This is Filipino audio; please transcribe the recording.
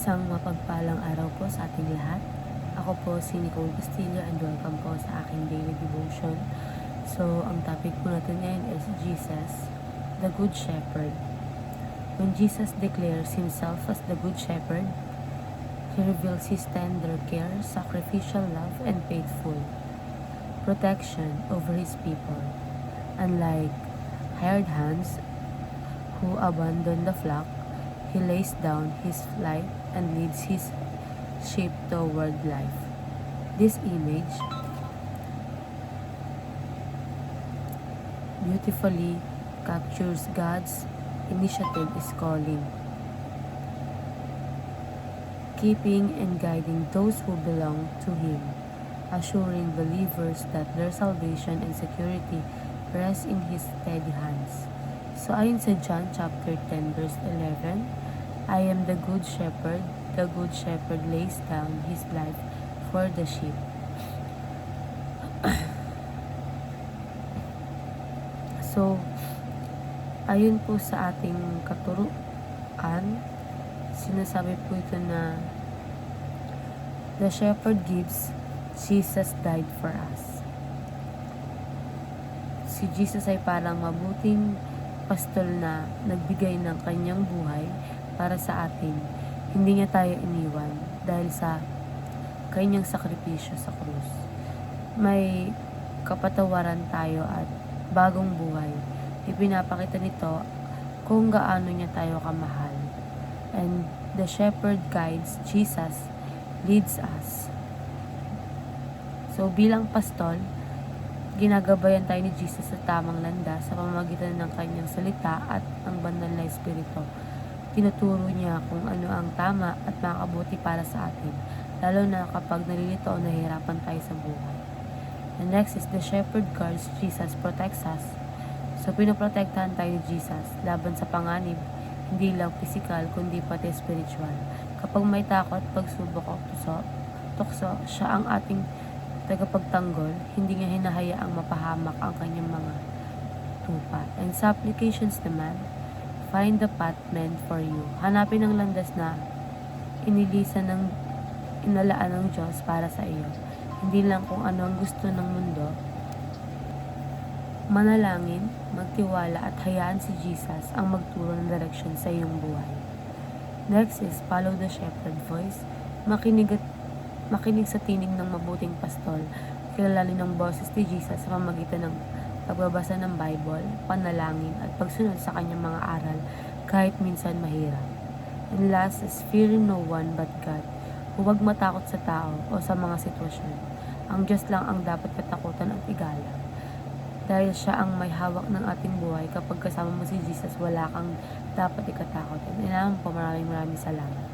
Isang mapagpalang araw po sa ating lahat. Ako po si Nicole Castillo and welcome po sa aking daily devotion. So, ang topic po natin ngayon is Jesus, the Good Shepherd. When Jesus declares himself as the Good Shepherd, he reveals his tender care, sacrificial love, and faithful protection over his people. Unlike hired hands who abandon the flock, he lays down his life and leads his sheep toward life. This image beautifully captures God's initiative is calling, keeping and guiding those who belong to Him, assuring believers that their salvation and security rest in His steady hands. So ayon sa John chapter 10 verse 11, I am the good shepherd lays down his life for the sheep. So, ayon po sa ating katuruan, sinasabi po ito na the shepherd gives, Jesus died for us. Si Jesus ay parang mabuting pastol na nagbigay ng kanyang buhay para sa atin. Hindi niya tayo iniwan dahil sa kanyang sakripisyo sa krus. May kapatawaran tayo at bagong buhay. Ipinapakita nito kung gaano niya tayo kamahal. And the shepherd guides, Jesus leads us. So bilang pastol, ginagabayan tayo ni Jesus sa tamang landas sa pamamagitan ng kanyang salita at ang banal na Espiritu. Tinuturo niya kung ano ang tama at makabuti para sa atin, lalo na kapag nalilito o nahihirapan tayo sa buhay. And next is the shepherd guards, Jesus protects us. So pinoprotektahan tayo ni Jesus laban sa panganib, hindi lang physical kundi pati spiritual. Kapag may takot, pagsubok o tukso, siya ang ating tagapagtanggol, hindi niya hinahayaang mapahamak ang kanyang mga tupa. And sa applications naman, find the path meant for you. Hanapin ang landas na inalaan ng Diyos para sa iyo. Hindi lang kung ano ang gusto ng mundo. Manalangin, magtiwala at hayaan si Jesus ang magturo ng direksyon sa iyong buhay. Next is follow the shepherd voice. Makinig sa tinig ng mabuting pastol. Kilalanin ng boses ni Jesus sa pamamagitan ng pagbabasa ng Bible, panalangin at pagsunod sa kanyang mga aral kahit minsan mahirap. And last is fearing no one but God. Huwag matakot sa tao o sa mga sitwasyon. Ang Diyos lang ang dapat katakutan at igalang. Dahil siya ang may hawak ng ating buhay, kapag kasama mo si Jesus, wala kang dapat ikatakot. And maraming salamat.